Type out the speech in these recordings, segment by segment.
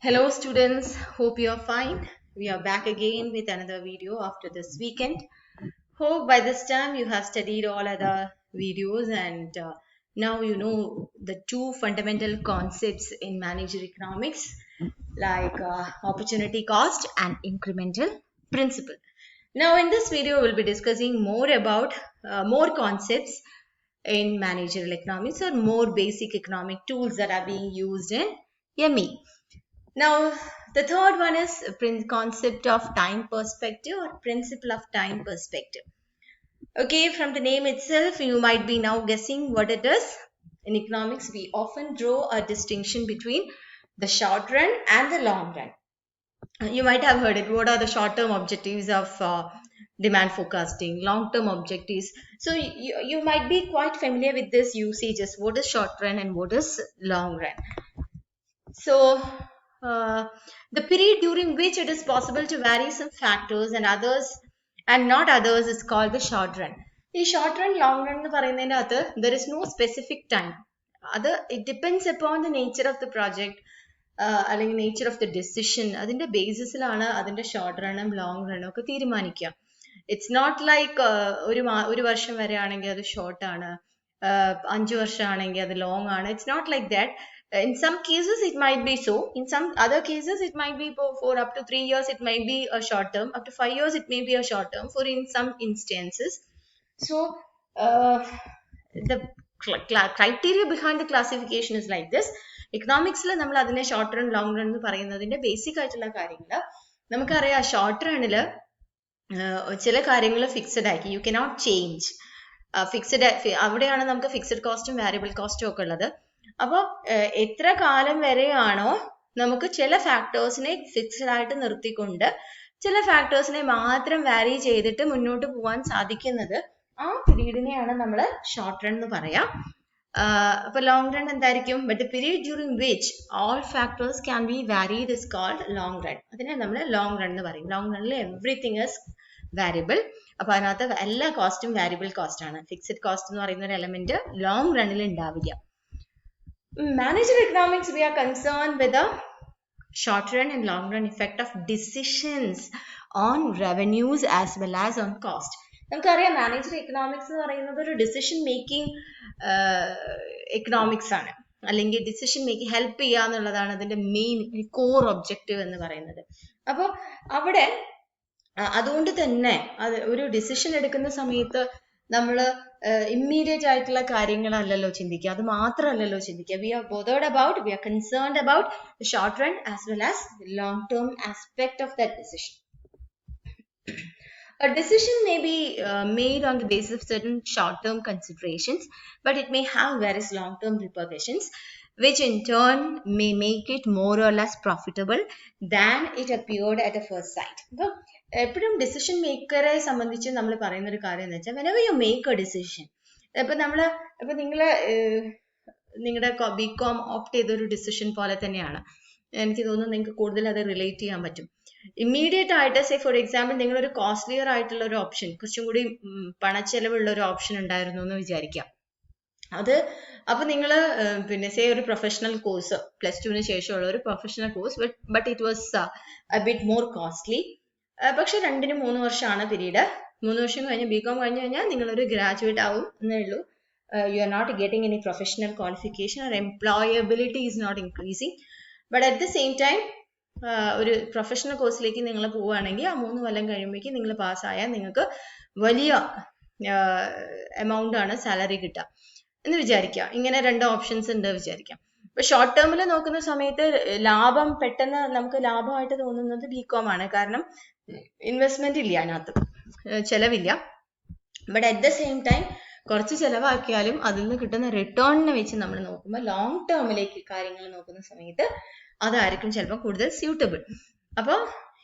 Hello students, hope you are fine. We are back again with another video after this weekend. Hope by this time you have studied all other videos and now you know the two fundamental concepts in managerial economics like opportunity cost and incremental principle. Now in this video we'll be discussing more about more concepts in managerial economics or more basic economic tools that are being used in ME. Now, the third one is concept of time perspective or principle of time perspective. Okay, from the name itself, you might be now guessing what it is. In economics, we often draw a distinction between the short run and the long run. You might have heard it. What are the short-term objectives of demand forecasting, long-term objectives? So you might be quite familiar with this usages. What is short run and what is long run? So, the period during which it is possible to vary some factors and others and not others is called the short run. The short run, long run എന്ന് പറയുന്നതിനകത്ത് there is no specific time. It depends upon the nature of the project അല്ലെങ്കിൽ nature of the decision. അതിന്റെ ബേസിസിലാണ് അതിന്റെ short റണ്ണും long റണ്ണും ഒക്കെ തീരുമാനിക്കുക. It's not like ഒരു വർഷം വരെ ആണെങ്കിൽ അത് ഷോർട്ട് ആണ്, 5 വർഷം ആണെങ്കിൽ അത് ലോങ് ആണ്. It's not like that. In some cases it might be so, in some other cases it might be for up to 3 years it might be a short term, up to 5 years it may be a short term for in some instances. So the criteria behind the classification is like this. Economics la nammal adine short run long run nu parayunnadinte basic aayittulla karyangal namukariya short run il ചില കാര്യങ്ങൾ fixed ആക്കി, you cannot change. Fixed അവിടെയാണ് നമുക്ക് fixed കോസ്റ്റും variable കോസ്റ്റും ഒക്കെ ഉള്ളത്. അപ്പോൾ എത്ര കാലം വരെയാണോ നമുക്ക് ചില ഫാക്ടേഴ്സിനെ ഫിക്സഡ് ആയിട്ട് നിർത്തിക്കൊണ്ട് ചില ഫാക്ടേഴ്സിനെ മാത്രം വാരി ചെയ്തിട്ട് മുന്നോട്ട് പോകാൻ സാധിക്കുന്നത്, ആ പീരീഡിനെയാണ് നമ്മൾ ഷോർട്ട് റൺ എന്ന് പറയാം. അപ്പൊ ലോങ് റൺ എന്തായിരിക്കും? But the period during which all factors can be varied is called long run. അതിനെ നമ്മൾ ലോങ് റൺ എന്ന് പറയും. ലോങ് റണ്ണിൽ എവറിത്തിങ് ഇസ് വാരിയബിൾ. അപ്പൊ അതിനകത്ത് എല്ലാ കോസ്റ്റും വാരിയബിൾ കോസ്റ്റ് ആണ്. ഫിക്സഡ് കോസ്റ്റ് എന്ന് പറയുന്ന ഒരു എലമെന്റ് ലോങ് റണ്ണിൽ ഉണ്ടാവില്ല. Managerial economics, we are concerned with the short run and long run effect of decisions on revenues as well as on cost. നമുക്കറിയാം മാനേജറിയൽ എക്കണോമിക്സ് എന്ന് പറയുന്നത് ഒരു ഡിസിഷൻ മേക്കിംഗ് എക്കണോമിക്സ് ആണ്, അല്ലെങ്കിൽ ഡിസിഷൻ മേക്കിംഗ് ഹെൽപ്പ് ചെയ്യുക എന്നുള്ളതാണ് അതിന്റെ മെയിൻ കോർ ഒബ്ജക്റ്റീവ് എന്ന് പറയുന്നത്. അപ്പോൾ അവിടെ അതുകൊണ്ട് തന്നെ ഒരു ഡിസിഷൻ എടുക്കുന്ന സമയത്ത് നമ്മൾ ഇമ്മീഡിയറ്റ് ആയിട്ടുള്ള കാര്യങ്ങളല്ലല്ലോ ചിന്തിക്കുക, അത് മാത്രമല്ലല്ലോ ചിന്തിക്കുക. We are bothered about, we are concerned about the short run as well as long term aspect of that decision. A decision may be made on the basis of certain short-term considerations, but it may have various long-term repercussions, which in turn may make it more or less profitable than it appeared at a first sight. അപ്പോൾ എപ്പോഴും decision മേക്കറെ സംബന്ധിച്ച് നമ്മൾ പറയുന്ന ഒരു കാര്യം എന്ന് വെച്ചാൽ, whenever you make a decision, ഇപ്പൊ നിങ്ങളുടെ ബികോം ഓപ്റ്റ് ചെയ്ത ഒരു ഡിസിഷൻ പോലെ തന്നെയാണ്. എനിക്ക് തോന്നുന്നു നിങ്ങൾക്ക് കൂടുതൽ അത് റിലേറ്റ് ചെയ്യാൻ പറ്റും. ഇമ്മീഡിയറ്റ് ആയിട്ട് സേ ഫോർ എക്സാമ്പിൾ നിങ്ങളൊരു കോസ്റ്റ്ലിയർ ആയിട്ടുള്ള ഒരു ഓപ്ഷൻ, കുറച്ചും കൂടി പണച്ചെലവുള്ള ഒരു ഓപ്ഷൻ ഉണ്ടായിരുന്നു എന്ന് വിചാരിക്കാം. അത് അപ്പൊ നിങ്ങൾ പിന്നെ സേ ഒരു പ്രൊഫഷണൽ കോഴ്സ് +2 ശേഷമുള്ള ഒരു professional course, but it was A bit more costly. പക്ഷെ 2-3 വർഷമാണ് പീരീഡ്. 3 വർഷം കഴിഞ്ഞ് ബികോം കഴിഞ്ഞു കഴിഞ്ഞാൽ നിങ്ങളൊരു ഗ്രാജുവേറ്റ് ആവും എന്നേ ഉള്ളൂ. You are not getting any professional qualification, or employability is not increasing. But at the same time ഒരു പ്രൊഫഷണൽ കോഴ്സിലേക്ക് നിങ്ങൾ പോവുകയാണെങ്കിൽ ആ 3 കൊല്ലം കഴിയുമ്പോഴേക്കും നിങ്ങൾ പാസ്സായാൽ നിങ്ങൾക്ക് വലിയ എമൗണ്ട് ആണ് സാലറി കിട്ടുക എന്ന് വിചാരിക്കാം. ഇങ്ങനെ 2 ഓപ്ഷൻസ് ഉണ്ട് വിചാരിക്കാം. ഇപ്പൊ ഷോർട്ട് ടേമിൽ നോക്കുന്ന സമയത്ത് ലാഭം പെട്ടെന്ന് നമുക്ക് ലാഭമായിട്ട് തോന്നുന്നത് ബികോം ആണ്. കാരണം ഇൻവെസ്റ്റ്മെന്റ് ഇല്ല, അതിനകത്ത് ചെലവില്ല. But at the same time കുറച്ച് ചെലവാക്കിയാലും അതിൽ നിന്ന് കിട്ടുന്ന റിട്ടേണിനെ വെച്ച് നമ്മൾ നോക്കുമ്പോൾ ലോങ് ടേമിലേക്ക് കാര്യങ്ങൾ നോക്കുന്ന സമയത്ത് അതായിരിക്കും ചിലപ്പോൾ കൂടുതൽ സ്യൂട്ടബിൾ. അപ്പോൾ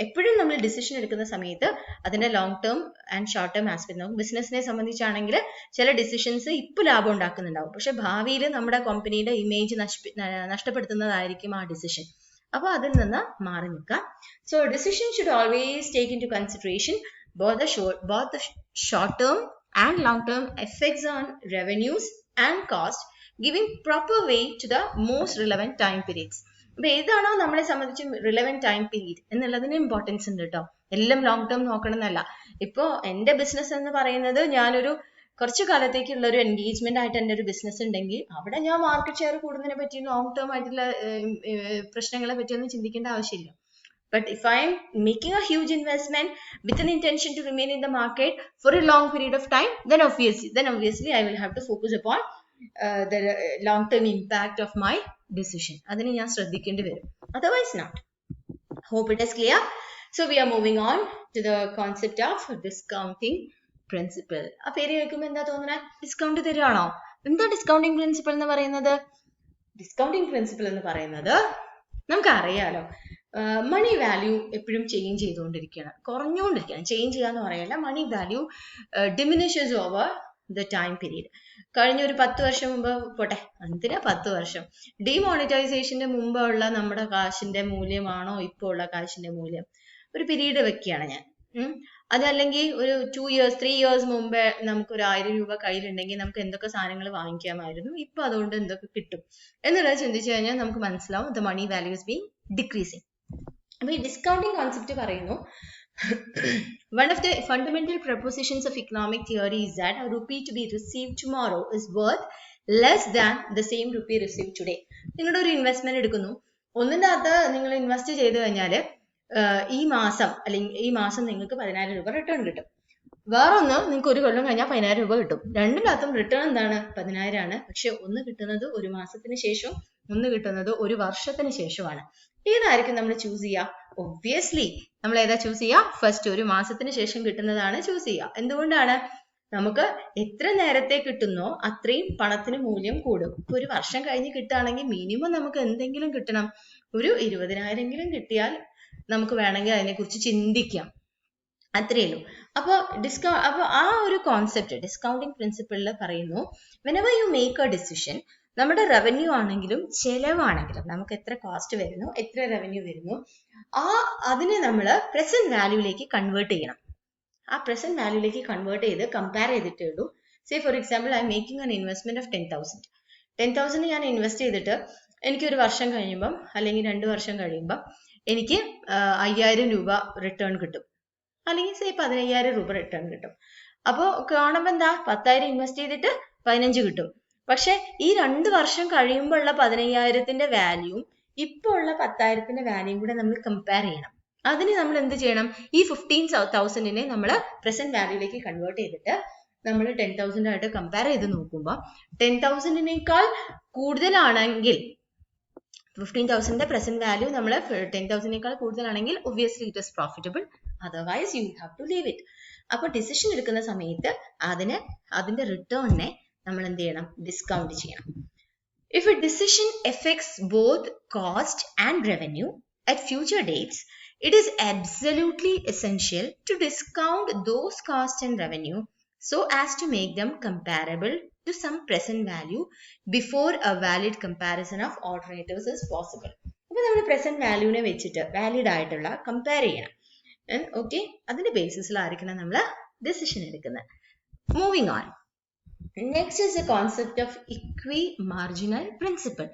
എപ്പോഴും നമ്മൾ ഡിസിഷൻ എടുക്കുന്ന സമയത്ത് അതിന്റെ long term and short term aspect നോക്കും. ബിസിനസിനെ സംബന്ധിച്ചാണെങ്കിൽ ചില ഡിസിഷൻസ് ഇപ്പോൾ ലാഭം ഉണ്ടാക്കുന്നുണ്ടാവും, പക്ഷെ ഭാവിയിൽ നമ്മുടെ കമ്പനിയുടെ ഇമേജ് നഷ്ടപ്പെടുത്തുന്നതായിരിക്കും ആ ഡിസിഷൻ. അപ്പോൾ അതിൽ നിന്ന് മാറി നിൽക്കാം. So decision should always take into consideration both the short term and long term effects on revenues and cost, giving proper weight to the most relevant time periods. അപ്പൊ ഏതാണോ നമ്മളെ സംബന്ധിച്ച് റിലവന്റ് ടൈം പീരീഡ് എന്നുള്ളതിന് importance ഉണ്ട് കേട്ടോ. എല്ലാം long term നോക്കണം എന്നല്ല. ഇപ്പോ എന്റെ ബിസിനസ് എന്ന് പറയുന്നത് ഞാനൊരു കുറച്ചു കാലത്തേക്കുള്ള ഒരു എൻഗേജ്മെന്റ് ആയിട്ട് എൻ്റെ ഒരു ബിസിനസ് ഉണ്ടെങ്കിൽ അവിടെ ഞാൻ മാർക്കറ്റ് ഷെയർ കൂടുന്നതിനെ പറ്റി ലോങ് ടേം ആയിട്ടുള്ള പ്രശ്നങ്ങളെ പറ്റിയൊന്നും ചിന്തിക്കേണ്ട ആവശ്യമില്ല. But if I am making a huge investment with an intention to remain in the market for a long period of time, then obviously I will have to focus upon the long-term impact of my decision. അതിനെ ഞാൻ ശ്രദ്ധിക്കേണ്ടി വരും. Otherwise not. Hope it is clear. So we are moving on to the concept of discounting principle. ആ പേര് കേൾക്കുമ്പോൾ എന്താ തോന്നുന്നത്? Discount തരുവാണോ? എന്താ discounting principle എന്ന് പറയുന്നത്? ഡിസ്കൗണ്ടിങ് പ്രിൻസിപ്പിൾ എന്ന് പറയുന്നത് നമുക്കറിയാലോ, മണി വാല്യൂ എപ്പോഴും ചേഞ്ച് ചെയ്തുകൊണ്ടിരിക്കുകയാണ്, കുറഞ്ഞുകൊണ്ടിരിക്കുകയാണ്. ചേഞ്ച് ചെയ്യാന്ന് പറയല്ല, money value diminishes over the time period. കഴിഞ്ഞ ഒരു 10 വർഷം മുമ്പ് പോട്ടെ, എന്തിനാ 10 വർഷം, ഡിമോണിറ്റൈസേഷന്റെ മുമ്പുള്ള നമ്മുടെ കാശിന്റെ മൂല്യമാണോ ഇപ്പോൾ ഉള്ള കാശിന്റെ മൂല്യം? ഒരു പീരീഡ് വെക്കുകയാണ് ഞാൻ. അതല്ലെങ്കിൽ ഒരു 2 years 3 years മുമ്പേ നമുക്ക് ഒരു 1000 രൂപ കയ്യിലുണ്ടെങ്കിൽ നമുക്ക് എന്തൊക്കെ സാധനങ്ങൾ വാങ്ങിക്കാമായിരുന്നു, ഇപ്പൊ അതുകൊണ്ട് എന്തൊക്കെ കിട്ടും എന്നുള്ളത് ചിന്തിച്ചു കഴിഞ്ഞാൽ നമുക്ക് മനസ്സിലാവും the money value is being decreasing. അപ്പൊ ഈ ഡിസ്കൗണ്ടിങ് കോൺസെപ്റ്റ് പറയുന്നു, one of the fundamental propositions of economic theory is that a rupee to be received tomorrow is worth less than the same rupee received today. നിങ്ങളുടെ ഒരു investment എടുക്കുന്നു, ഒന്നിന്റെ അകത്ത് നിങ്ങൾ invest ചെയ്ത് കഴിഞ്ഞാൽ ഈ മാസം അല്ലെങ്കിൽ ഈ മാസം നിങ്ങൾക്ക് 10,000 രൂപ റിട്ടേൺ കിട്ടും. വേറൊന്ന് നിങ്ങൾക്ക് ഒരു കൊല്ലം കഴിഞ്ഞാൽ 10,000 രൂപ കിട്ടും. രണ്ടിൻ്റെ അകത്തും റിട്ടേൺ എന്താണ്? 10,000 ആണ്. പക്ഷെ ഒന്ന് കിട്ടുന്നത് ഒരു മാസത്തിന് ശേഷം, ഒന്ന് കിട്ടുന്നത് ഒരു വർഷത്തിന് ശേഷമാണ്. ഏതായിരിക്കും നമ്മൾ ചൂസ് ചെയ്യുക? ഒബ്വിയസ്ലി നമ്മൾ ഏതാ ചൂസ് ചെയ്യുക? ഫസ്റ്റ് ഒരു മാസത്തിന് ശേഷം കിട്ടുന്നതാണ് ചൂസ് ചെയ്യുക. എന്തുകൊണ്ടാണ്? നമുക്ക് എത്ര നേരത്തെ കിട്ടുന്നോ അത്രയും പണത്തിന് മൂല്യം കൂടും. ഇപ്പൊ ഒരു വർഷം കഴിഞ്ഞ് കിട്ടുകയാണെങ്കിൽ മിനിമം നമുക്ക് എന്തെങ്കിലും കിട്ടണം, ഒരു 20,000 കിട്ടിയാൽ നമുക്ക് വേണമെങ്കിൽ അതിനെക്കുറിച്ച് ചിന്തിക്കാം. അത്രയേ ഉള്ളൂ. അപ്പൊ ആ ഒരു കോൺസെപ്റ്റ് ഡിസ്കൗണ്ടിങ് പ്രിൻസിപ്പിളിൽ പറയുന്നു, whenever you make a decision, നമ്മുടെ റവന്യൂ ആണെങ്കിലും ചെലവാണെങ്കിലും നമുക്ക് എത്ര കോസ്റ്റ് വരുന്നു, എത്ര റവന്യൂ വരുന്നു, അതിനെ നമ്മൾ പ്രസന്റ് വാല്യൂലേക്ക് കൺവേർട്ട് ചെയ്യണം. ആ പ്രസന്റ് വാല്യൂലേക്ക് കൺവേർട്ട് ചെയ്ത് കമ്പയർ ചെയ്തിട്ടേ ഉള്ളൂ. Say for example I M making an investment of 10,000 ഞാൻ ഇൻവെസ്റ്റ് ചെയ്തിട്ട് എനിക്ക് ഒരു വർഷം കഴിയുമ്പം അല്ലെങ്കിൽ 2 വർഷം കഴിയുമ്പം എനിക്ക് 5,000 രൂപ റിട്ടേൺ കിട്ടും, അല്ലെങ്കിൽ സേ 15,000 രൂപ റിട്ടേൺ കിട്ടും. അപ്പോൾ കാണുമ്പോൾ എന്താ, 10,000 ഇൻവെസ്റ്റ് ചെയ്തിട്ട് 15 കിട്ടും. പക്ഷെ ഈ 2 വർഷം കഴിയുമ്പോഴുള്ള 15,000ന്റെ വാല്യൂവും ഇപ്പോൾ ഉള്ള 10,000ന്റെ വാല്യൂയും കൂടെ നമ്മൾ കമ്പയർ ചെയ്യണം. അതിന് നമ്മൾ എന്ത് ചെയ്യണം? ഈ 15,000നെ നമ്മൾ പ്രസന്റ് വാല്യൂയിലേക്ക് കൺവേർട്ട് ചെയ്തിട്ട് നമ്മൾ 10,000 ആയിട്ട് കമ്പയർ ചെയ്ത് നോക്കുമ്പോൾ 10,000നേക്കാൾ കൂടുതലാണെങ്കിൽ, 15,000ന്റെ പ്രസന്റ് വാല്യൂ നമ്മൾ 10,000നേക്കാൾ കൂടുതലാണെങ്കിൽ obviously it is profitable, otherwise you have to leave it. അപ്പൊ ഡിസിഷൻ എടുക്കുന്ന സമയത്ത് അതിന്റെ റിട്ടേണിനെ നമ്മൾ എന്ത് ചെയ്യണം? ഡിസ്കൗണ്ട് ചെയ്യണം. If a decision affects both cost and revenue at future dates, it is absolutely essential to discount those costs and revenue so as to make them comparable to some present value before a valid comparison of alternatives is possible. അപ്പോൾ നമ്മൾ present വാല്യൂവിനെ വെച്ചിട്ട് valid ആയിട്ടുള്ള compare ചെയ്യണം. Okay, അതിന്റെ ബേസിസിലായിരിക്കണം നമ്മൾ decision എടുക്കുന്നത്. Moving on. Next is the concept of equi-marginal principle.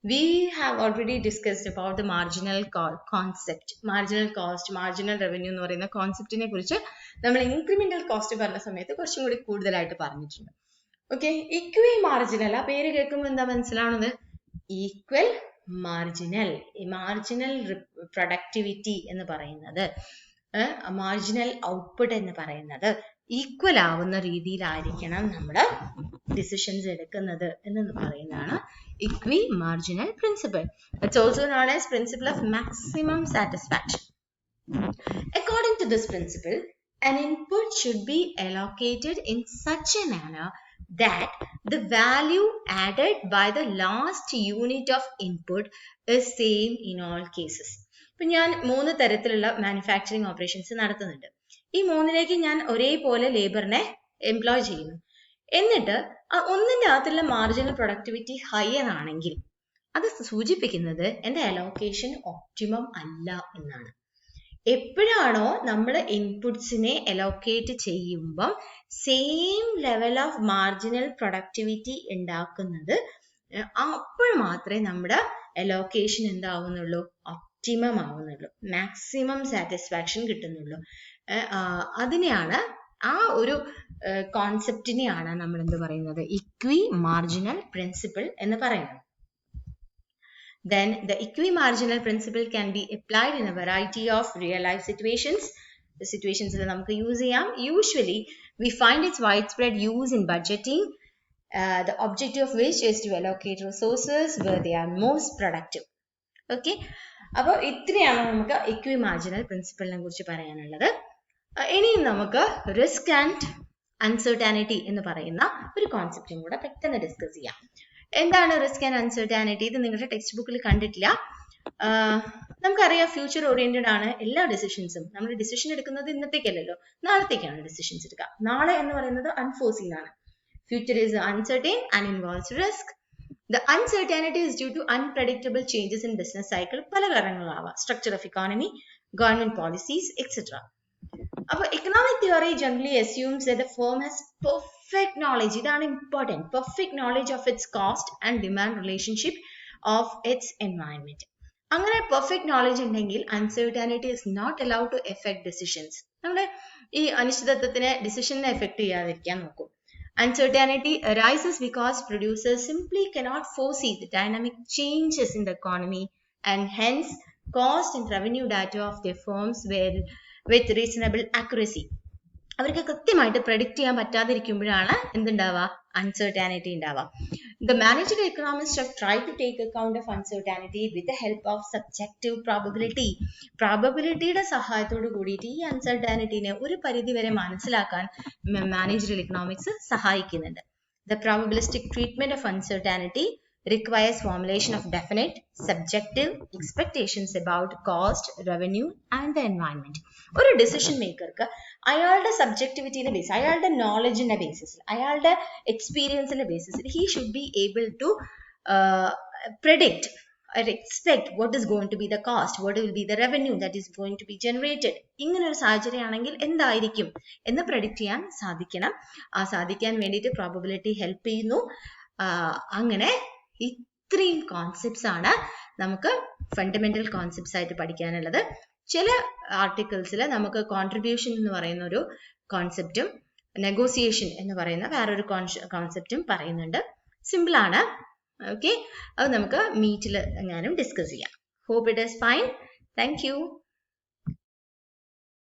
We have already discussed about the marginal concept, marginal cost, marginal revenue എന്ന് പറയുന്ന കോൺസെപ്റ്റിനെ കുറിച്ച് നമ്മൾ ഇൻക്രിമെന്റൽ കോസ്റ്റ് പറഞ്ഞ സമയത്ത് കുറച്ചും കൂടി കൂടുതലായിട്ട് പറഞ്ഞിട്ടുണ്ട്. ഓക്കെ, ഇക്വി മാർജിനൽ, ആ പേര് കേൾക്കുമ്പോൾ എന്താ മനസ്സിലാവുന്നത്? ഈക്വൽ മാർജിനൽ, മാർജിനൽ പ്രൊഡക്ടിവിറ്റി എന്ന് പറയുന്നത്, മാർജിനൽ ഔട്ട്പുട്ട് എന്ന് പറയുന്നത് ഈക്വൽ ആവുന്ന രീതിയിലായിരിക്കണം നമ്മൾ ഡിസിഷൻസ് എടുക്കുന്നത് എന്ന് പറയുന്നതാണ് equi marginal principle. It's also known as principle of maximum satisfaction. According to this principle, an input should be allocated in such a manner that the value added by the last unit of input is same in all cases. ഇപ്പൊ ഞാൻ 3 തരത്തിലുള്ള manufacturing operations നടത്തുന്നുണ്ട്. ഈ 3ലേക്ക് ഞാൻ ഒരേപോലെ ലേബറിനെ employ ചെയ്യുന്നു. എന്നിട്ട് ഒന്നിന്റെ അകത്തുള്ള മാർജിനൽ പ്രൊഡക്ടിവിറ്റി ഹയർ ആണെങ്കിൽ അത് സൂചിപ്പിക്കുന്നത് എന്റെ അലോക്കേഷൻ ഒപ്റ്റിമം അല്ല എന്നാണ്. എപ്പോഴാണോ നമ്മൾ ഇൻപുട്സിനെ അലോക്കേറ്റ് ചെയ്യുമ്പം same level of marginal productivity ഉണ്ടാക്കുന്നത്, അപ്പോൾ മാത്രമേ നമ്മുടെ അലോക്കേഷൻ എന്താവുന്നുള്ളൂ, ഒപ്റ്റിമം ആവുന്നുള്ളൂ, മാക്സിമം സാറ്റിസ്ഫാക്ഷൻ കിട്ടുന്നുള്ളൂ. അതിനെയാണ് ആ ഒരു കോൺസെപ്റ്റിനെയാണ് നമ്മൾ എന്ത് പറയുന്നത്, ഇക്വി മാർജിനൽ പ്രിൻസിപ്പിൾ എന്ന് പറയുന്നത്. Then the equi-marginal principle can be applied in a variety of real-life situations. The situations that നമുക്ക് use ചെയ്യാം. Usually, we find its widespread use in budgeting, the objective of which is to allocate resources where they are most productive. Okay? അപ്പോൾ ഇത്രയാണ് നമുക്ക് equi-marginal principle നെ കുറിച്ച് പറയാനുള്ളത്. ഇനിയും നമുക്ക് risk and uncertainty എന്ന് പറയുന്ന ഒരു കോൺസെപ്റ്റും കൂടെ പെട്ടെന്ന് ഡിസ്കസ് ചെയ്യാം. എന്താണ് റിസ്ക് ആൻഡ് അൺസർട്ടാനിറ്റി? ഇത് നിങ്ങളുടെ ടെക്സ്റ്റ് ബുക്കിൽ കണ്ടിട്ടില്ല. നമുക്കറിയാം ഫ്യൂച്ചർ ഓറിയന്റഡ് ആണ് എല്ലാ ഡിസിഷൻസും. നമ്മൾ ഡിസിഷൻ എടുക്കുന്നത് ഇന്നത്തേക്കല്ലല്ലോ, നാളത്തേക്കാണ് ഡിസിഷൻസ് എടുക്കുക. നാളെ എന്ന് പറയുന്നത് അൺഫോർസീൻ ആണ്. Future is uncertain and involves risk. The uncertainty is due to unpredictable changes in business cycle. പല കാരണങ്ങളാവാം, structure of economy, government policies etcetera. അപ്പോൾ economic theory generally assumes that the firm has perfect knowledge, ഇതാണ് important, perfect knowledge of its cost and demand relationship of its environment. അങ്ങനെ perfect knowledge ഉണ്ടെങ്കിൽ uncertainty is not allowed to affect decisions. നമ്മുടെ ഈ അനിശ്ചിതത്വത്തിനെ ഡിസിഷനെ effect ചെയ്യാതിരിക്കാൻ നോക്കും. Uncertainty arises because producers simply cannot foresee the dynamic changes in the economy and hence cost and revenue data of their firms with reasonable accuracy. അവർക്ക് കൃത്യമായിട്ട് predict ചെയ്യാൻ പറ്റാതിരിക്കുമ്പോഴാണ് എന്തുണ്ടാവുക, അൺസർട്ടാനിറ്റി ഉണ്ടാവുക. The managerial economists have tried to take account of uncertainty with the help of subjective probability. പ്രോബബിലിറ്റിയുടെ സഹായത്തോട് കൂടിയിട്ട് ഈ അൺസർട്ടാനിറ്റിനെ ഒരു പരിധി വരെ മനസ്സിലാക്കാൻ മാനേജറിയൽ ഇക്കണോമിക്സ് സഹായിക്കുന്നുണ്ട്. The probabilistic treatment of uncertainty requires formulation of definite subjective expectations about cost, revenue and the environment. ഒരു decision മേക്കർക്ക് അയാളുടെ സബ്ജക്ടിവിറ്റിയുടെ base, അയാളുടെ നോളജിന്റെ ബേസിസിൽ, അയാളുടെ എക്സ്പീരിയൻസിന്റെ ബേസിസിൽ he should be able to predict or expect what is going to be the cost, what will be the revenue that is going to be generated. ഇങ്ങനെ ഒരു സാഹചര്യമാണെങ്കിൽ എന്തായിരിക്കും എന്ന് predict ചെയ്യാൻ സാധിക്കണം. സാധിക്കാൻ വേണ്ടിയിട്ട് പ്രോബബിലിറ്റി ഹെൽപ്പ് ചെയ്യുന്നു. അങ്ങനെ ഇത്രയും കോൺസെപ്റ്റ്സ് ആണ് നമുക്ക് ഫണ്ടമെന്റൽ കോൺസെപ്റ്റ്സ് ആയിട്ട് പഠിക്കാനുള്ളത്. ചില ആർട്ടിക്കിൾസിൽ നമുക്ക് കോൺട്രിബ്യൂഷൻ എന്ന് പറയുന്ന ഒരു കോൺസെപ്റ്റും നെഗോസിയേഷൻ എന്ന് പറയുന്ന വേറൊരു കോൺസെപ്റ്റും പറയുന്നുണ്ട്. സിമ്പിൾ ആണ്. ഓക്കെ, അത് നമുക്ക് മീറ്റിൽ എങ്ങാനും ഡിസ്കസ് ചെയ്യാം. Hope it is fine. Thank U.